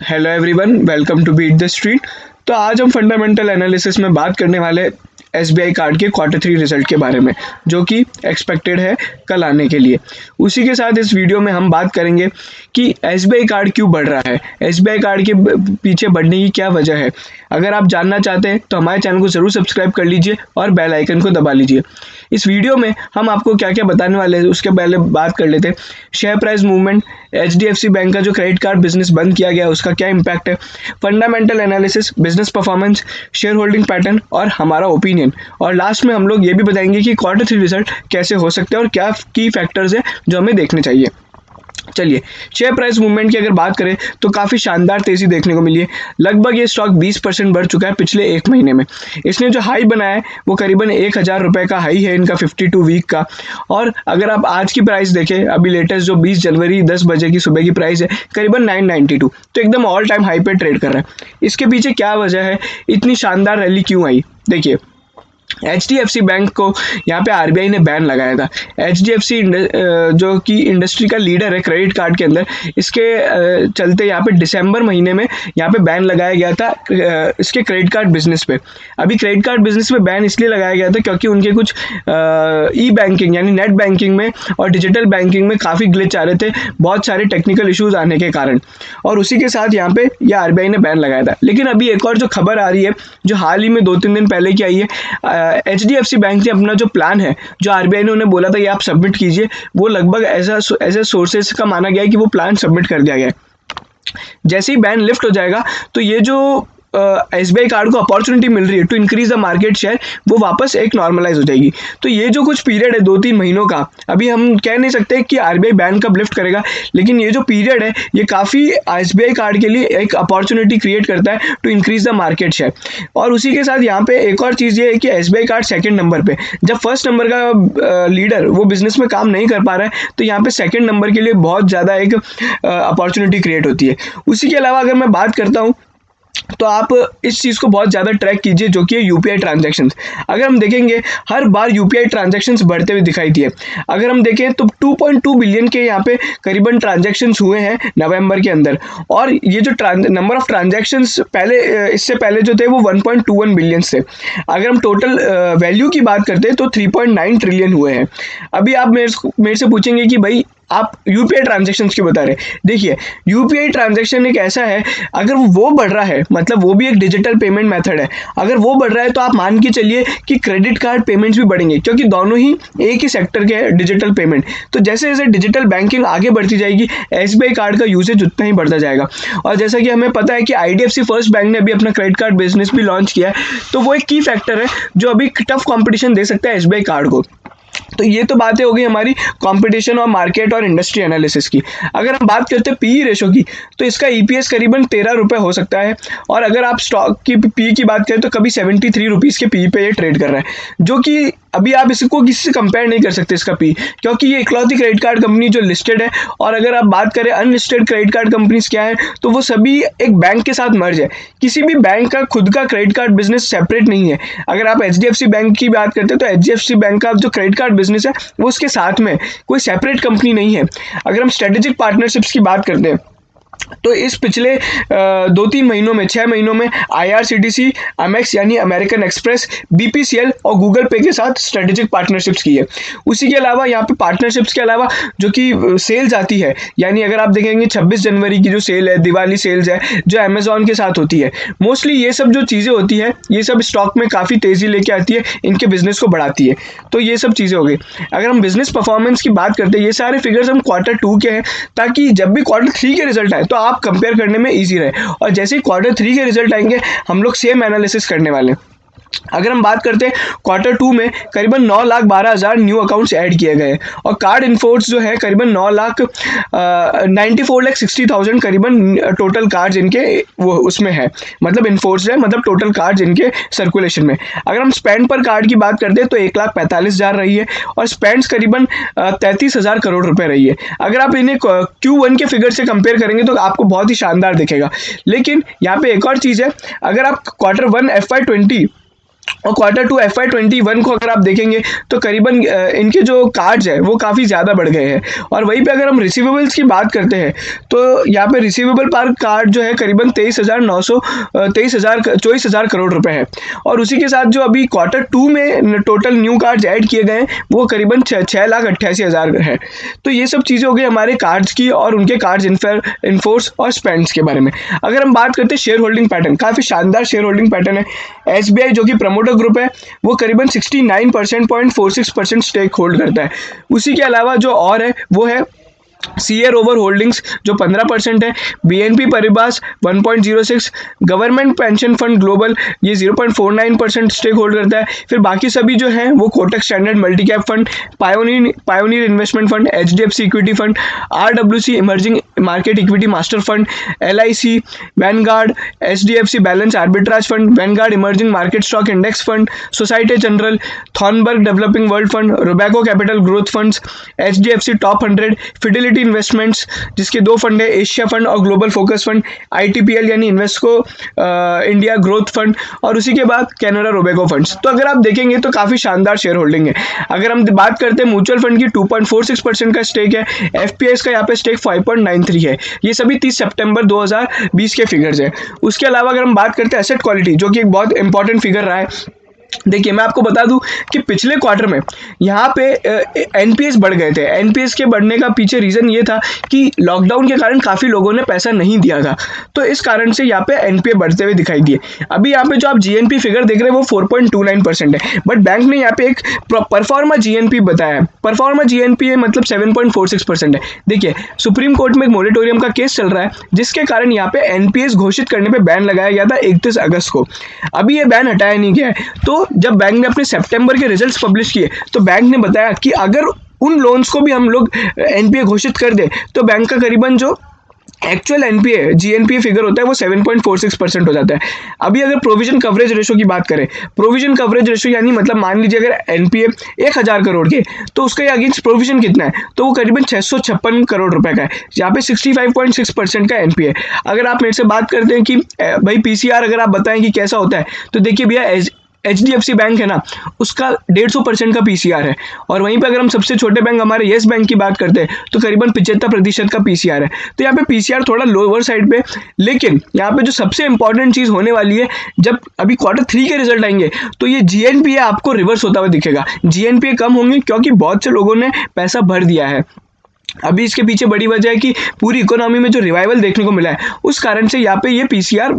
Hello everyone, welcome to beat the street. तो आज हम फंडामेंटल एनालिसिस में बात करने वाले एसबीआई कार्ड के क्वार्टर 3 रिजल्ट के बारे में, जो कि एक्सपेक्टेड है कल आने के लिए। उसी के साथ इस वीडियो में हम बात करेंगे कि एसबीआई कार्ड क्यों बढ़ रहा है, एसबीआई कार्ड के पीछे बढ़ने की क्या वजह है। अगर आप जानना चाहते हैं तो हमारे चैनल को ज़रूर सब्सक्राइब कर लीजिए और बेल आइकन को दबा लीजिए। इस वीडियो में हम आपको क्या क्या बताने वाले हैं उसके पहले बात कर लेते हैं। Share price movement, HDFC bank का जो क्रेडिट कार्ड बिजनेस बंद किया गया उसका क्या इम्पैक्ट है, fundamental analysis, business performance, share holding pattern और हमारा ओपिनियन। और लास्ट में हम लोग ये भी बताएंगे कि क्वार्टर 3 रिजल्ट कैसे हो सकते हैं और क्या की फैक्टर्स है जो हमें देखने चाहिए। चलिए, शेयर प्राइस मूवमेंट की अगर बात करें तो काफ़ी शानदार तेज़ी देखने को मिली है। लगभग ये स्टॉक 20% बढ़ चुका है पिछले एक महीने में। इसने जो हाई बनाया है वो करीबन 1,000 रुपये का हाई है इनका 52 वीक का। और अगर आप आज की प्राइस देखें, अभी लेटेस्ट जो 20 जनवरी 10 बजे की सुबह की प्राइस है करीबन 992, तो एकदम ऑल टाइम हाई पे ट्रेड कर रहा है। इसके पीछे क्या वजह है, इतनी शानदार रैली क्यों आई? देखिए, एचडीएफसी बैंक को यहाँ पे आरबीआई ने बैन लगाया था। एचडीएफसी जो कि इंडस्ट्री का लीडर है क्रेडिट कार्ड के अंदर, इसके चलते यहाँ पे दिसंबर महीने में यहाँ पे बैन लगाया गया था इसके क्रेडिट कार्ड बिजनेस पे। अभी क्रेडिट कार्ड बिजनेस पे बैन इसलिए लगाया गया था क्योंकि उनके कुछ ई बैंकिंग यानी नेट बैंकिंग में और डिजिटल बैंकिंग में काफ़ी ग्लिच आ रहे थे, बहुत सारे टेक्निकल इशूज़ आने के कारण, और उसी के साथ यहाँ पे यह आरबीआई ने बैन लगाया था। लेकिन अभी एक और जो खबर आ रही है जो हाल ही में 2-3 दिन पहले की आई है, एचडीएफसी बैंक ने अपना जो प्लान है जो आरबीआई ने उन्हें बोला था ये आप सबमिट कीजिए, वो लगभग ऐसे सोर्सेस का माना गया है कि वो प्लान सबमिट कर दिया गया है। जैसे ही बैन लिफ्ट हो जाएगा तो ये जो एसबीआई कार्ड को अपॉर्चुनिटी मिल रही है to increase the market share, वो वापस एक नॉर्मलाइज हो जाएगी। तो ये जो कुछ पीरियड है 2-3 महीनों का, अभी हम कह नहीं सकते कि आरबीआई बैन कब लिफ्ट करेगा, लेकिन ये जो पीरियड है ये काफ़ी एसबीआई कार्ड के लिए एक अपॉर्चुनिटी क्रिएट करता है to increase the market share. और उसी के साथ यहाँ पे एक और चीज़ ये है कि एसबीआई कार्ड सेकेंड नंबर पे, जब फर्स्ट नंबर का लीडर वो बिजनेस में काम नहीं कर पा रहा है, तो यहाँ पे सेकेंड नंबर के लिए बहुत ज़्यादा एक अपॉर्चुनिटी क्रिएट होती है। उसी के अलावा अगर मैं बात करता हूँ तो आप इस चीज़ को बहुत ज़्यादा ट्रैक कीजिए जो कि है यूपीआई ट्रांजैक्शंस। अगर हम देखेंगे हर बार यूपीआई ट्रांजैक्शंस बढ़ते हुए दिखाई दिए। अगर हम देखें तो 2.2 बिलियन के यहाँ पे करीबन ट्रांजैक्शंस हुए हैं नवंबर के अंदर, और ये जो नंबर ऑफ ट्रांजैक्शंस पहले इससे पहले जो थे वो 1.21 बिलियन थे। अगर हम टोटल वैल्यू की बात करते हैं तो 3.9 ट्रिलियन हुए हैं। अभी आप मेरे से पूछेंगे कि भाई आप यूपीआई ट्रांजैक्शंस क्यों बता रहे हैं? देखिए, यूपीआई ट्रांजैक्शन एक ऐसा है, अगर वो बढ़ रहा है मतलब वो भी एक डिजिटल पेमेंट मेथड है, अगर वो बढ़ रहा है तो आप मान के चलिए कि क्रेडिट कार्ड पेमेंट्स भी बढ़ेंगे, क्योंकि दोनों ही एक ही सेक्टर के हैं, डिजिटल पेमेंट। तो जैसे जैसे डिजिटल बैंकिंग आगे बढ़ती जाएगी, एसबीआई कार्ड का यूसेज उतना ही बढ़ता जाएगा। और जैसा कि हमें पता है कि आईडीएफसी फर्स्ट बैंक ने अभी अपना क्रेडिट कार्ड बिजनेस भी लॉन्च किया है, तो वो एक की फैक्टर है जो अभी टफ कॉम्पिटिशन दे सकता है एसबीआई कार्ड को। तो ये तो बातें हो गई हमारी कंपटीशन और मार्केट और इंडस्ट्री एनालिसिस की। अगर हम बात करते हैं पीई रेशो की, तो इसका ईपीएस करीबन 13 रुपये हो सकता है। और अगर आप स्टॉक की पी की बात करें तो कभी 73 रुपीज़ के पी पे ये ट्रेड कर रहा है, जो कि अभी आप इसको किसी से कंपेयर नहीं कर सकते इसका पी, क्योंकि ये इकलौती क्रेडिट कार्ड कंपनी जो लिस्टेड है। और अगर आप बात करें अनलिस्टेड क्रेडिट कार्ड कंपनीज क्या है, तो वो सभी एक बैंक के साथ मर्ज है। किसी भी बैंक का खुद का क्रेडिट कार्ड बिजनेस सेपरेट नहीं है। अगर आप एचडीएफसी बैंक की बात करते हैं तो एचडीएफसी बैंक का जो क्रेडिट कार्ड बिजनेस है वो उसके साथ में, कोई सेपरेट कंपनी नहीं है। अगर हम स्ट्रेटेजिक पार्टनरशिप्स की बात करते हैं तो इस पिछले 2-3 महीनों में 6 महीनों में आईआरसीटीसी, अमेक्स यानी अमेरिकन एक्सप्रेस, बीपीसीएल और गूगल पे के साथ स्ट्रेटेजिक पार्टनरशिप्स की है। उसी के अलावा यहाँ पे पार्टनरशिप्स के अलावा जो कि सेल्स आती है, यानी अगर आप देखेंगे 26 जनवरी की जो सेल है, दिवाली सेल्स है जो अमेजॉन के साथ होती है, मोस्टली ये सब जो चीज़ें होती है ये सब स्टॉक में काफ़ी तेज़ी लेके आती है, इनके बिजनेस को बढ़ाती है। तो ये सब चीज़ें हो गई। अगर हम बिजनेस परफॉर्मेंस की बात करते हैं, ये सारे फिगर्स हम Q2 के हैं, ताकि जब भी Q3 के रिजल्ट आए तो आप कंपेयर करने में इजी रहे। और जैसे ही Q3 के रिजल्ट आएंगे हम लोग सेम एनालिसिस करने वाले हैं। अगर हम बात करते हैं Q2 में करीबन 9,12,000 न्यू अकाउंट्स ऐड किए गए, और कार्ड इनफोर्स जो है करीबन 94,60,000 करीबन टोटल कार्ड्स इनके वो उसमें है, मतलब इनफोर्स है, मतलब टोटल कार्ड्स इनके सर्कुलेशन में। अगर हम स्पेंड पर कार्ड की बात करते हैं तो 1,45,000 रही है, और स्पेंड्स करीबन 33,000 करोड़ रुपए रही है। अगर आप इन्हें Q1 के फिगर से कंपेयर करेंगे तो आपको बहुत ही शानदार दिखेगा। लेकिन यहाँ पे एक और चीज़ है, अगर आप Q1 FY20 और Q2 FY21 को अगर आप देखेंगे तो करीबन इनके जो कार्ड्स है वो काफ़ी ज़्यादा बढ़ गए हैं। और वहीं पे अगर हम रिसीवेबल्स की बात करते हैं तो यहाँ पे रिसीवेबल पर कार्ड जो है करीबन 24,000 करोड़ रुपए है। और उसी के साथ जो अभी Q2 में टोटल न्यू कार्ड्स ऐड किए गए हैं वो करीबन 6,88,000 है। तो ये सब चीज़ें हो गई हमारे कार्ड्स की और उनके कार्ड्स इनफोर्स और स्पेंड्स के बारे में। अगर हम बात करते हैं शेयर होल्डिंग पैटर्न, काफ़ी शानदार शेयर होल्डिंग पैटर्न है। SBI जो कि प्रमोटर ग्रुप है वो करीबन 69.46% स्टेक होल्ड करता है। उसी के अलावा जो और है वो है सीयर ओवर होल्डिंग्स जो 15% है, BNP पारिबास 1.06, government pension fund global ये 0.49% स्टेक होल्ड करता है। फिर बाकी सभी जो हैं वो Kotak standard multi cap fund, Pioneer investment fund, HDFC equity fund, RWC emerging market equity master fund, LIC, Vanguard, HDFC balance arbitrage fund, Vanguard emerging market stock index fund, Societe Generale, Thornburg developing world fund, Robeco capital growth funds, HDFC top 100, Fidelity investments जिसके 2 fund है, Asia fund और global focus fund, ITPL यानी Invesco India growth fund, और उसी के बाद Canara Robeco funds. तो अगर आप देखेंगे तो काफ़ी शानदार शेयर होल्डिंग है। अगर हम बात करते हैं म्यूचुअल फंड की 2.46% का स्टेक है, FPIs का यहाँ पे स्टेक 5.93 है। ये सभी 30 सितंबर 2020 के फिगर्स है। उसके अलावा अगर हम बात करते हैं एसेट क्वालिटी जो कि एक बहुत इंपॉर्टेंट फिगर रहा है, देखिए मैं आपको बता दूं कि पिछले क्वार्टर में यहाँ पे NPS बढ़ गए थे। NPS के बढ़ने का पीछे रीज़न ये था कि लॉकडाउन के कारण काफ़ी लोगों ने पैसा नहीं दिया था, तो इस कारण से यहाँ पे NPA बढ़ते हुए दिखाई दिए। अभी यहाँ पे जो आप GNP फिगर देख रहे हैं वो 4.29% है, बट बैंक ने यहाँ पे एक परफॉर्मा GNP बताया है। परफॉर्मा GNP मतलब 7.46% है। देखिए सुप्रीम कोर्ट में एक मोरेटोरियम का केस चल रहा है जिसके कारण यहाँ पे NPS घोषित करने पर बैन लगाया गया था 31 अगस्त को। अभी ये बैन हटाया नहीं गया है। तो जब बैंक ने अपने सितंबर के रिजल्ट्स पब्लिश किए तो बैंक ने बताया कि अगर उन लोन्स को भी हम लोग NPA घोषित कर दे तो बैंक का करीबन जो एक्चुअल NPA GNPA फिगर होता है वो 7.46% हो जाता है। अभी अगर प्रोविजन कवरेज रेशो की बात करें, प्रोविजन कवरेज रेशो यानी मतलब मान लीजिए अगर NPA 1,000 करोड़ के तो उसका अगेंस्ट प्रोविजन कितना है, तो वो करीबन 656 करोड़ रुपए का है। यहाँ पे 65.6% का NPA। अगर आप मेरे से बात करते हैं कि भाई PCR अगर आप बताएं कि कैसा होता है, तो देखिए भैया HDFC बैंक है ना, उसका 150% का PCR है। और वहीं पे अगर हम सबसे छोटे बैंक हमारे येस बैंक की बात करते हैं तो करीबन 75% का PCR है। तो यहाँ पे PCR थोड़ा लोअर साइड पे, लेकिन यहाँ पे जो सबसे इंपॉर्टेंट चीज़ होने वाली है, जब अभी Q3 के रिजल्ट आएंगे तो ये GNPA आपको रिवर्स होता हुआ दिखेगा। GNPA कम होंगे क्योंकि बहुत से लोगों ने पैसा भर दिया है। अभी इसके पीछे बड़ी वजह है कि पूरी इकोनॉमी में जो रिवाइवल देखने को मिला है उस कारण से यहाँ पे ये PCR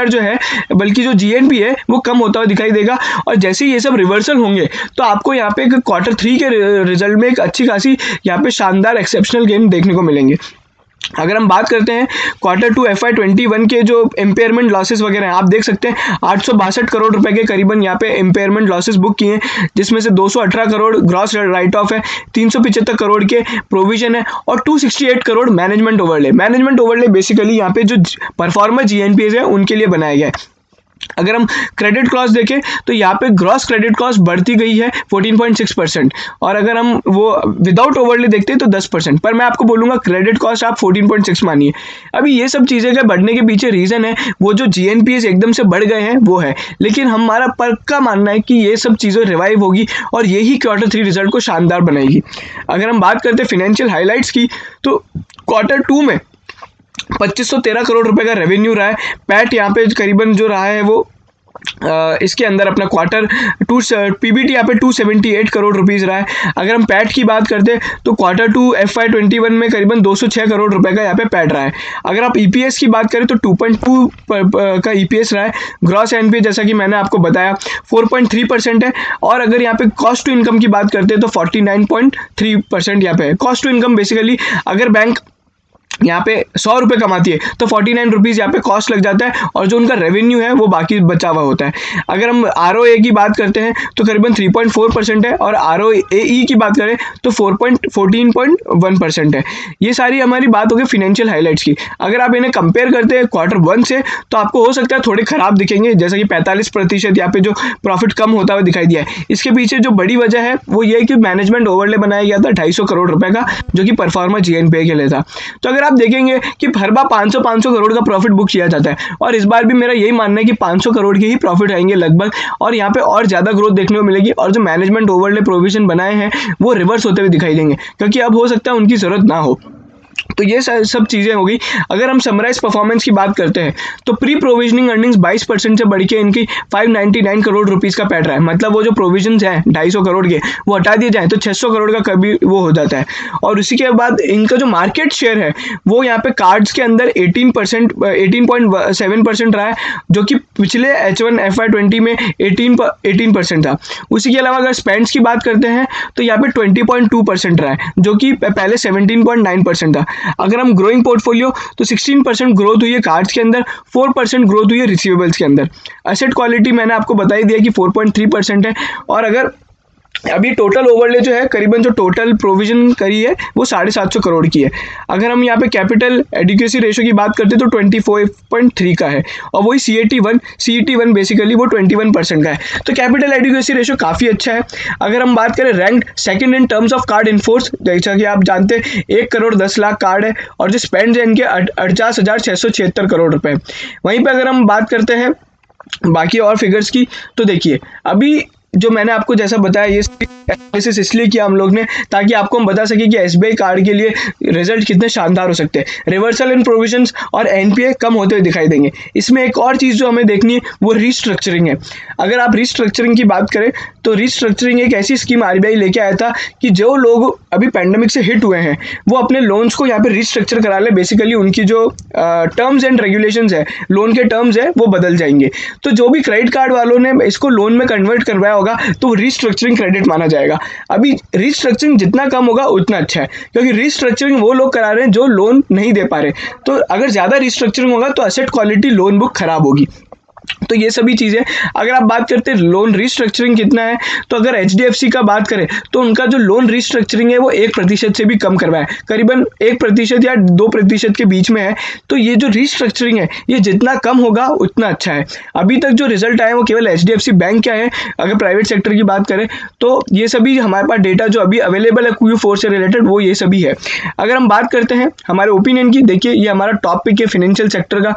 जो है, बल्कि जो GNP है वो कम होता हुआ दिखाई देगा। और जैसे ही ये सब रिवर्सल होंगे तो आपको यहाँ पे Q3 के रिजल्ट में एक अच्छी खासी यहाँ पे शानदार एक्सेप्शनल गेन देखने को मिलेंगे। अगर हम बात करते हैं Q2 FY21 के जो इम्पेयरमेंट लॉसेस वगैरह हैं, आप देख सकते हैं 862 करोड़ रुपए के करीबन यहाँ पे इम्पेयरमेंट लॉसेस बुक किए हैं, जिसमें से 218 करोड़ ग्रॉस राइट ऑफ है, 375 करोड़ के प्रोविजन है और 268 crore management overlay. Management overlay basically यहाँ पे जो परफॉर्मर GNPAs है उनके लिए बनाया गया है। अगर हम क्रेडिट कॉस्ट देखें तो यहाँ पे ग्रॉस क्रेडिट कॉस्ट बढ़ती गई है 14.6%, और अगर हम वो विदाउट ओवरले देखते हैं तो 10%, पर मैं आपको बोलूँगा क्रेडिट कॉस्ट आप 14.6 मानिए। अभी ये सब चीज़ें के बढ़ने के पीछे रीज़न है वो जो GNPAs एकदम से बढ़ गए हैं वो है, लेकिन हमारा पक्का मानना है कि ये सब चीज़ें रिवाइव होगी और यही Q3 रिजल्ट को शानदार बनाएगी। अगर हम बात करते हैं फिनेंशियल हाईलाइट्स की तो Q2 में 2513 करोड़ रुपए का रेवेन्यू रहा है। पैट यहाँ पे करीबन जो रहा है वो इसके अंदर अपना PBT यहाँ पे 278 करोड़ रुपीस रहा है। अगर हम पैट की बात करते हैं तो Q2 FY21 में करीबन 206 करोड़ रुपए का यहाँ पे पैट रहा है। अगर आप EPS की बात करें तो 2.2 का EPS रहा है। ग्रॉस NPA जैसा कि मैंने आपको बताया 4.3% है, और अगर यहाँ पे कॉस्ट टू इनकम की बात करते हैं तो 49.3% यहाँ पे है। कॉस्ट टू इनकम बेसिकली अगर बैंक यहाँ पे 100 रुपये कमाती है तो 49 रुपीज़ यहाँ पे कॉस्ट लग जाता है और जो उनका रेवेन्यू है वो बाकी बचा हुआ होता है। अगर हम ROA की बात करते हैं तो करीबन 3.4% है, और ROAE की बात करें तो 14.1% है। ये सारी हमारी बात होगी फिनेंशियल हाईलाइट्स की। अगर आप इन्हें कंपेयर करते हैं Q1 से तो आपको हो सकता है थोड़े खराब दिखेंगे, जैसा कि 45% यहाँ पे जो प्रॉफिट कम होता हुआ दिखाई दिया है। इसके पीछे जो बड़ी वजह है वो ये है कि मैनेजमेंट ओवरले बनाया गया था 250 करोड़ रुपए का, जो कि परफॉर्मा GNPA के लिए था। तो अगर आप देखेंगे कि हर बार 500 करोड़ का प्रॉफिट बुक किया जाता है, और इस बार भी मेरा यही मानना है कि 500 करोड़ के ही प्रॉफिट आएंगे लगभग, और यहाँ पे और ज़्यादा ग्रोथ देखने को मिलेगी, और जो मैनेजमेंट ओवरले प्रोविजन बनाए हैं वो रिवर्स होते हुए दिखाई देंगे, क्योंकि अब हो सकता है उनकी ज़रूरत ना हो। तो ये सब चीज़ें हो गई। अगर हम समराइज परफॉर्मेंस की बात करते हैं तो प्री प्रोविजनिंग अर्निंग्स 22% से बढ़ के इनकी 599 करोड़ रुपीज़ का पैट रहा है। मतलब वो जो प्रोविजन हैं 250 करोड़ के वो हटा दिए जाए तो 600 करोड़ का कभी वो हो जाता है। और उसी के बाद इनका जो मार्केट शेयर है वो यहाँ पे कार्ड्स के अंदर 18.7% रहा है, जो कि पिछले H1 FY20 में 18% था। उसी के अलावा अगर स्पेंड्स की बात करते हैं तो यहाँ पे 20.2% रहा है, जो कि पहले 17.9% था। अगर हम ग्रोइंग पोर्टफोलियो तो 16% ग्रोथ हुई है कार्ड्स के अंदर, 4% ग्रोथ हुई है रिसीवेबल्स के अंदर। एसेट क्वालिटी मैंने आपको बता ही दिया कि 4.3% है। और अगर अभी टोटल ओवरले जो है करीबन जो टोटल प्रोविजन करी है वो 750 करोड़ की है। अगर हम यहाँ पे कैपिटल एडिक्वेसी रेशो की बात करते हैं तो 24.3 का है, और वही CET1 बेसिकली वो 21% का है। तो कैपिटल एडिक्वेसी रेशो काफ़ी अच्छा है। अगर हम बात करें rank second in terms of card in force, जैसा कि आप जानते हैं 1 करोड़ 10 लाख कार्ड है, और जो स्पेंड है इनके 49,676 करोड़ रुपए। वहीं पर अगर हम बात करते हैं बाकी और फिगर्स की तो देखिए अभी जो मैंने आपको जैसा बताया ये एनालिसिस इसलिए किया हम लोग ने ताकि आपको हम बता सके कि SBI कार्ड के लिए रिजल्ट कितने शानदार हो सकते हैं। रिवर्सल इन प्रोविजंस और NPA कम होते हुए दिखाई देंगे। इसमें एक और चीज़ जो हमें देखनी है वो रीस्ट्रक्चरिंग है। अगर आप रीस्ट्रक्चरिंग की बात करें तो रीस्ट्रक्चरिंग एक ऐसी स्कीम RBI लेके आया था कि जो लोग अभी पैंडेमिक से हिट हुए हैं वो अपने लोन्स को यहाँ पे रीस्ट्रक्चर करा ले। बेसिकली उनकी जो टर्म्स एंड रेगुलेशंस है, लोन के टर्म्स है वो बदल जाएंगे। तो जो भी क्रेडिट कार्ड वालों ने इसको लोन में कन्वर्ट करवाया होगा तो रीस्ट्रक्चरिंग क्रेडिट माना जाएगा। अभी रीस्ट्रक्चरिंग जितना कम होगा उतना अच्छा है, क्योंकि रीस्ट्रक्चरिंग वो लोग करा रहे हैं जो लोन नहीं दे पा रहे। तो अगर ज़्यादा रीस्ट्रक्चरिंग होगा तो एसेट क्वालिटी लोन बुक खराब होगी। तो ये सभी चीज़ें अगर आप बात करते हैं लोन रीस्ट्रक्चरिंग कितना है, तो अगर HDFC का बात करें तो उनका जो लोन रीस्ट्रक्चरिंग है वो 1% से भी कम करवाया है, करीबन 1% या 2% के बीच में है। तो ये जो रीस्ट्रक्चरिंग है ये जितना कम होगा उतना अच्छा है। अभी तक जो रिजल्ट आए वो केवल HDFC बैंक का है। अगर प्राइवेट सेक्टर की बात करें तो ये सभी हमारे पास डेटा जो अभी अवेलेबल है Q4 से रिलेटेड वो ये सभी है। अगर हम बात करते हैं हमारे ओपिनियन की, देखिए ये हमारा टॉप पिक है फिनेंशियल सेक्टर का।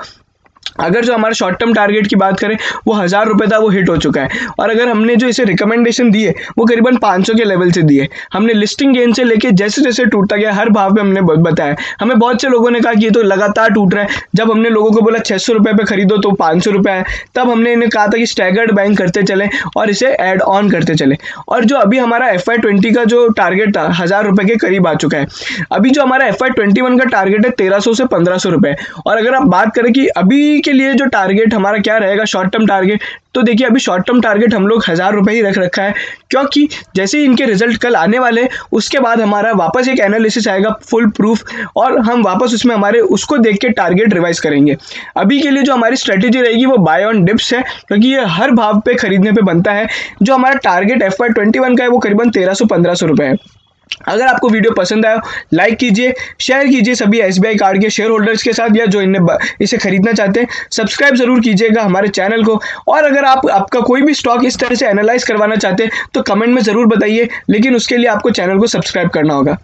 अगर जो हमारा शॉर्ट टर्म टारगेट की बात करें वो 1000 रुपये था, वो हिट हो चुका है। और अगर हमने जो इसे रिकमेंडेशन दी है वो करीबन 500 के लेवल से दी है। हमने लिस्टिंग गेन से लेके जैसे जैसे टूटता गया हर भाव पे हमने बताया। हमें बहुत से लोगों ने कहा कि ये तो लगातार टूट रहा है। जब हमने लोगों को बोला 600 रुपये पे खरीदो तो 500 रुपये है, तब हमने इन्हें कहा था कि स्टैगर्ड बाइंग करते चले और इसे ऐड ऑन करते चले। और जो अभी हमारा FY20 का जो टारगेट था 1000 रुपये के करीब आ चुका है। अभी जो हमारा FY21 का टारगेट है 1300 से 1500 रुपये। और अगर आप बात करें कि अभी के लिए जो टारगेट हमारा क्या रहेगा शॉर्ट टर्म टारगेट, तो देखिए अभी शॉर्ट टर्म टारगेट हम लोग 1000 रुपये ही रख रखा है, क्योंकि जैसे ही इनके रिजल्ट कल आने वाले उसके बाद हमारा वापस एक एनालिसिस आएगा फुल प्रूफ, और हम वापस उसमें हमारे उसको देख के टारगेट रिवाइज करेंगे। अभी के लिए जो हमारी स्ट्रेटेजी रहेगी वो बाय ऑन डिप्स है, क्योंकि ये हर भाव पे खरीदने पे बनता है। जो हमारा टारगेट FY21 का है वो करीबन 1300-1500 रुपये है। अगर आपको वीडियो पसंद आया लाइक कीजिए, शेयर कीजिए सभी SBI कार्ड के शेयर होल्डर्स के साथ या जो इसे खरीदना चाहते हैं। सब्सक्राइब जरूर कीजिएगा हमारे चैनल को। और अगर आपका कोई भी स्टॉक इस तरह से एनालाइज करवाना चाहते हैं तो कमेंट में ज़रूर बताइए, लेकिन उसके लिए आपको चैनल को सब्सक्राइब करना होगा।